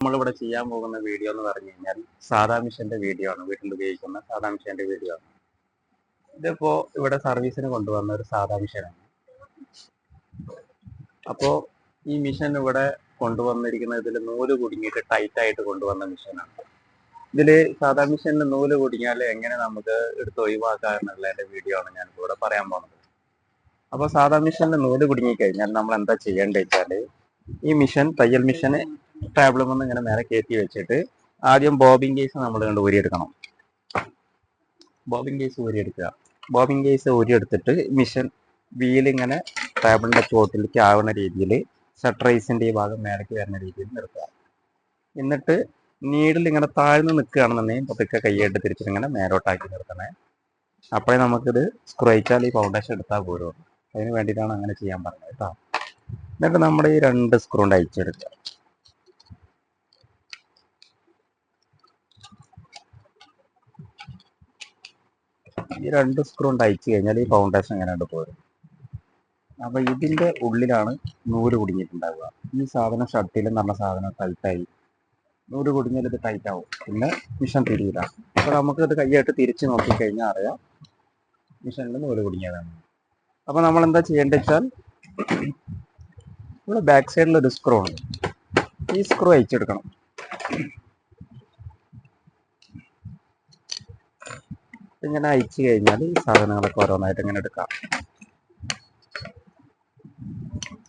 നമ്മളിവിടെ ചെയ്യാൻ പോകുന്ന വീഡിയോ എന്ന് പറഞ്ഞു കഴിഞ്ഞാൽ സാധാ മിഷന്റെ വീഡിയോ ആണ്. വീട്ടിൽ ഉപയോഗിക്കുന്ന സാധാ മിഷന്റെ വീഡിയോ ആണ്. ഇതിപ്പോ ഇവിടെ സർവീസിന് കൊണ്ടുവന്ന ഒരു സാധാ മിഷനാണ്. അപ്പോൾ ഈ മിഷൻ ഇവിടെ കൊണ്ടുവന്നിരിക്കുന്ന ഇതിൽ നൂല് കുടുങ്ങിയിട്ട് ടൈറ്റ് ആയിട്ട് കൊണ്ടുവന്ന മിഷനാണ്. ഇതിൽ സാധാ മിഷനിൽ നൂല് കുടുങ്ങിയാൽ എങ്ങനെ നമുക്ക് എടുത്ത് ഒഴിവാക്കാം എന്നുള്ളതിന്റെ വീഡിയോ ആണ് ഞാൻ ഇവിടെ പറയാൻ പോകുന്നത്. അപ്പോൾ സാധാ മിഷനിൽ നൂല് കുടുങ്ങി കഴിഞ്ഞാൽ നമ്മൾ എന്താ ചെയ്യേണ്ടത് വെച്ചാൽ ഈ മിഷൻ തയ്യൽ മിഷന് ടേബിളിൽ ഇങ്ങനെ നേരെ കയറ്റി വെച്ചിട്ട് ആദ്യം ബോബിൻ കേസ് നമ്മൾ കണ്ട് ഊരിയെടുക്കണം. ബോബിൻ കേസ് ഊരിയെടുക്കുക. ബോബിൻ കേസ് ഊരിയെടുത്തിട്ട് മിഷൻ വീലിങ്ങനെ ടേബിളിന്റെ ചോട്ടിലേക്ക് ആവുന്ന രീതിയിൽ ഷട്ടറൈസിന്റെ ഈ ഭാഗം മേലേക്ക് വരുന്ന രീതിയിൽ നിർത്തുക. എന്നിട്ട് നീഡിൽ ഇങ്ങനെ താഴ്ന്ന് നിൽക്കുകയാണെന്നുണ്ടെങ്കിൽ പതുക്കെ കൈയായിട്ട് തിരിച്ചിട്ട് ഇങ്ങനെ മേലോട്ടാക്കി നിർത്തണേ. അപ്പോഴേ നമുക്കിത് സ്ക്രൂ അയച്ചാൽ ഈ ഫൗണ്ടേഷൻ എടുത്താൽ പോരും. അതിന് വേണ്ടിയിട്ടാണ് അങ്ങനെ ചെയ്യാൻ പറഞ്ഞത് കേട്ടോ. എന്നിട്ട് നമ്മൾ ഈ 2 സ്ക്രൂ കൊണ്ട് അയച്ചെടുക്കുക. ഈ 2 സ്ക്രൂ കൊണ്ട് അയച്ചു കഴിഞ്ഞാൽ ഈ ഫൗണ്ടേഷൻ ഇങ്ങനെ പോരും. അപ്പൊ ഇതിന്റെ ഉള്ളിലാണ് നൂല് കുടുങ്ങിയിട്ടുണ്ടാവുക. ഈ സാധനം ഷട്ടിൽ എന്ന് പറഞ്ഞ സാധനം ടൈറ്റായി നൂല് കുടുങ്ങിയാൽ ഇത് ടൈറ്റ് ആവും, പിന്നെ മിഷൻ തിരിയില്ല. അപ്പൊ നമുക്ക് ഇത് കൈയായിട്ട് തിരിച്ച് നോക്കിക്കഴിഞ്ഞാൽ അറിയാം മിഷനിൽ നൂല് കുടുങ്ങിയതാണ്. അപ്പൊ നമ്മൾ എന്താ ചെയ്യേണ്ടത് വെച്ചാൽ ഇവിടെ ബാക്ക് സൈഡിൽ ഒരു സ്ക്രൂ ഉണ്ട്. ഈ സ്ക്രൂ അയച്ചെടുക്കണം. ഇങ്ങനെ അയച്ചു കഴിഞ്ഞാൽ ഈ സാധനങ്ങളൊക്കെ ഓരോന്നായിട്ട് ഇങ്ങനെ എടുക്കാം.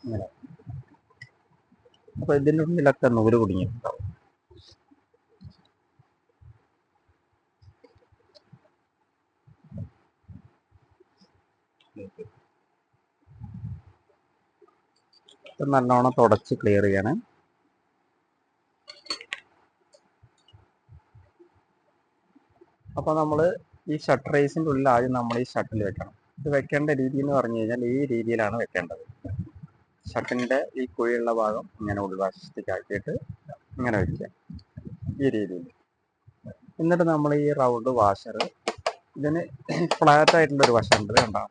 ഇങ്ങനെ. അപ്പൊ ഇതിൻ്റെ ഉള്ളിലൊക്കെ നൂല് കുടുങ്ങിയിട്ടുണ്ടാവും. ഇത് നല്ലോണം തുടച്ച് ക്ലിയർ ചെയ്യണം. അപ്പോൾ നമ്മൾ ഈ ഷട്ടറൈസിൻ്റെ ഉള്ളിൽ ആദ്യം നമ്മൾ ഈ ഷട്ടിൽ വെക്കണം. ഇത് വെക്കേണ്ട രീതി എന്ന് പറഞ്ഞു കഴിഞ്ഞാൽ ഈ രീതിയിലാണ് വെക്കേണ്ടത്. ഷട്ടിൻ്റെ ഈ കുഴിയുള്ള ഭാഗം ഇങ്ങനെ ഉൾവശത്തേക്ക് ആക്കിയിട്ട് ഇങ്ങനെ വെക്കുക, ഈ രീതിയിൽ. എന്നിട്ട് നമ്മൾ ഈ റൗണ്ട് വാഷർ, ഇതിന് ഫ്ലാറ്റ് ആയിട്ടുള്ളൊരു വശമുണ്ട്, കണ്ടോ?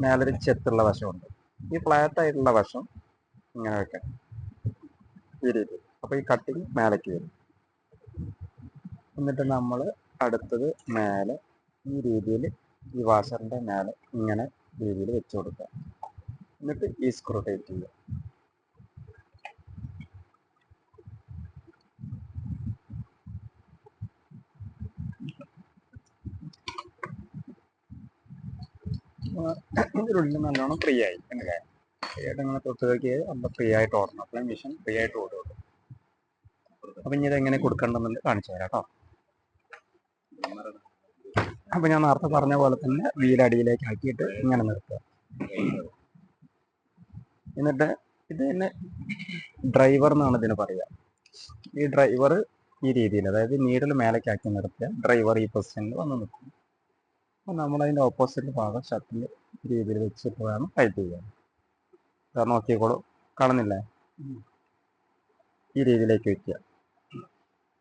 മേലൊരു ചെത്തുള്ള വശമുണ്ട്. ഈ ഫ്ലാറ്റ് ആയിട്ടുള്ള വശം ഇങ്ങനെ വെക്കണം, ഈ രീതിയിൽ. അപ്പോൾ ഈ കട്ടിങ് മേലേക്ക് വരും. എന്നിട്ട് നമ്മൾ അടുത്തത് മേലെ ഈ രീതിയിൽ ഈ വാഷറിൻ്റെ മേലെ ഇങ്ങനെ രീതിയിൽ വെച്ച് കൊടുക്കുക. എന്നിട്ട് ഈ സ്ക്രൂ ടൈറ്റ് ചെയ്യുക. ഇതിനുള്ളിൽ നല്ലോണം ഫ്രീ ആയി അല്ലേ? ഫ്രീ ആയിട്ട് ഇങ്ങനെ തൊട്ട് നോക്കിയാൽ നമ്മൾ ഫ്രീ ആയിട്ട് ഓടണം. അപ്പോൾ മെഷീൻ ഫ്രീ ആയിട്ട് ഓടും. അപ്പം ഇനി ഇതെങ്ങനെ കൊടുക്കണമെന്നുള്ളത് കാണിച്ചു തരാം കേട്ടോ. അപ്പം ഞാൻ നേരത്തെ പറഞ്ഞ പോലെ തന്നെ വീലടിയിലേക്ക് ആക്കിയിട്ട് ഇങ്ങനെ നിർത്തുക. എന്നിട്ട് ഇതിന് ഡ്രൈവർ എന്നാണ് ഇതിന് പറയുക. ഈ ഡ്രൈവർ ഈ രീതിയിൽ, അതായത് നീഡിൽ മേലേക്ക് ആക്കി നിർത്തുക. ഡ്രൈവർ ഈ പൊസിഷനിൽ വന്ന് നിൽക്കും. അപ്പോൾ നമ്മളതിൻ്റെ ഓപ്പോസിറ്റ് ഭാഗം ഷട്ടിൽ രീതിയിൽ വെച്ചിട്ട് വേണം ടൈറ്റ് ചെയ്യാൻ. നോക്കിക്കോളൂ, കാണുന്നില്ലേ? ഈ രീതിയിലേക്ക് വയ്ക്കുക.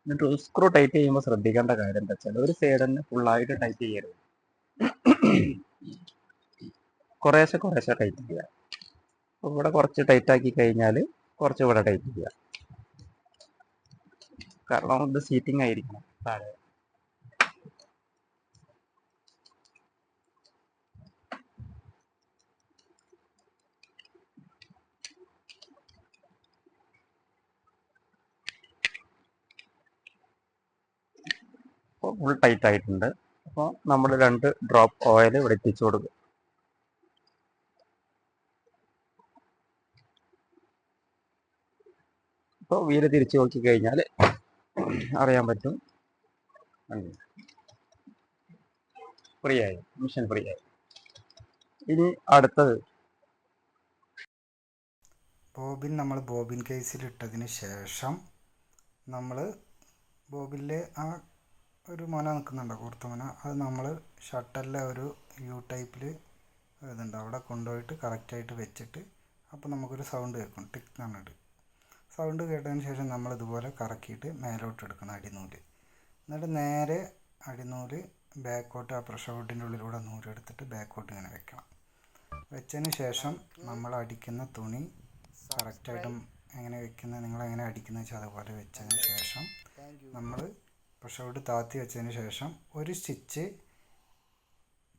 എന്നിട്ട് സ്ക്രൂ ടൈറ്റ് ചെയ്യുമ്പോൾ ശ്രദ്ധിക്കേണ്ട കാര്യം എന്താ വെച്ചാൽ ഒരു സൈഡ് തന്നെ ഫുള്ളായിട്ട് ടൈറ്റ് ചെയ്യരുത്. കുറേശ്ശെ കുറേശ്ശെ ടൈറ്റ് ചെയ്യുക. അപ്പോൾ ഇവിടെ കുറച്ച് ടൈറ്റ് ആക്കി കഴിഞ്ഞാൽ കുറച്ച് ഇവിടെ ടൈറ്റ് ചെയ്യുക. കാരണം ഇത് സീറ്റിംഗ് ആയിരിക്കണം താഴെ. അപ്പോൾ ഫുൾ ടൈറ്റ് ആയിട്ടുണ്ട്. അപ്പോൾ നമ്മൾ 2 ഡ്രോപ്പ് ഓയിൽ ഇവിടെ എത്തിച്ചു കൊടുക്കും. ഇപ്പോൾ വീല് തിരിച്ചു നോക്കി കഴിഞ്ഞാൽ അറിയാൻ പറ്റും, ഫ്രീ ആയി, മിഷൻ ഫ്രീ ആയി. ഇനി അടുത്തത് ബോബിൻ നമ്മൾ ബോബിൻ കേസിലിട്ടതിന് ശേഷം നമ്മൾ ബോബിലെ ആ ഒരു മുന നിൽക്കുന്നുണ്ടോ, കൂർത്ത മുന, അത് നമ്മൾ ഷട്ടലിലെ ഒരു യു ടൈപ്പിൽ ഇതുണ്ട് അവിടെ കൊണ്ടുപോയിട്ട് കറക്റ്റായിട്ട് വെച്ചിട്ട് അപ്പോൾ നമുക്കൊരു സൗണ്ട് കേൾക്കും, ടിക്ക് എന്ന് പറഞ്ഞിട്ട്. സൗണ്ട് കേട്ടതിന് ശേഷം നമ്മൾ ഇതുപോലെ കറക്കിയിട്ട് മേലോട്ട് എടുക്കണം അടിനൂല്. എന്നിട്ട് നേരെ അടിനൂല് ബാക്കോട്ട് ആ പ്രഷർ വുഡിൻ്റെ ഉള്ളിലൂടെ നൂലെടുത്തിട്ട് ബാക്കോട്ട് ഇങ്ങനെ വെക്കണം. വെച്ചതിന് ശേഷം നമ്മൾ അടിക്കുന്ന തുണി കറക്റ്റായിട്ടും എങ്ങനെ വെക്കുന്നത്, നിങ്ങളെങ്ങനെ അടിക്കുന്നത് വെച്ചാൽ അതുപോലെ വെച്ചതിന് ശേഷം നമ്മൾ പുഷൗട്ട് താത്തി വെച്ചതിന് ശേഷം ഒരു സ്റ്റിച്ച്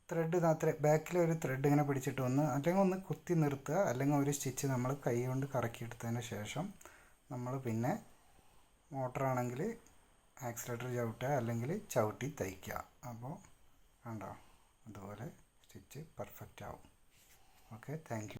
ത്രെഡ് ബാക്കിൽ ഒരു ത്രെഡ് ഇങ്ങനെ പിടിച്ചിട്ട് അല്ലെങ്കിൽ ഒന്ന് കുത്തി നിർത്തുക, അല്ലെങ്കിൽ ഒരു സ്റ്റിച്ച് നമ്മൾ കൈ കൊണ്ട് കറക്കിയെടുത്തതിന് ശേഷം നമ്മൾ പിന്നെ മോട്ടറാണെങ്കിൽ ആക്സിലേറ്റർ ചവിട്ടുക, അല്ലെങ്കിൽ ചവിട്ടി തയ്ക്കുക. അപ്പോൾ കണ്ടോ, അതുപോലെ സ്റ്റിച്ച് പെർഫെക്റ്റ് ആവും. Okay, thank you.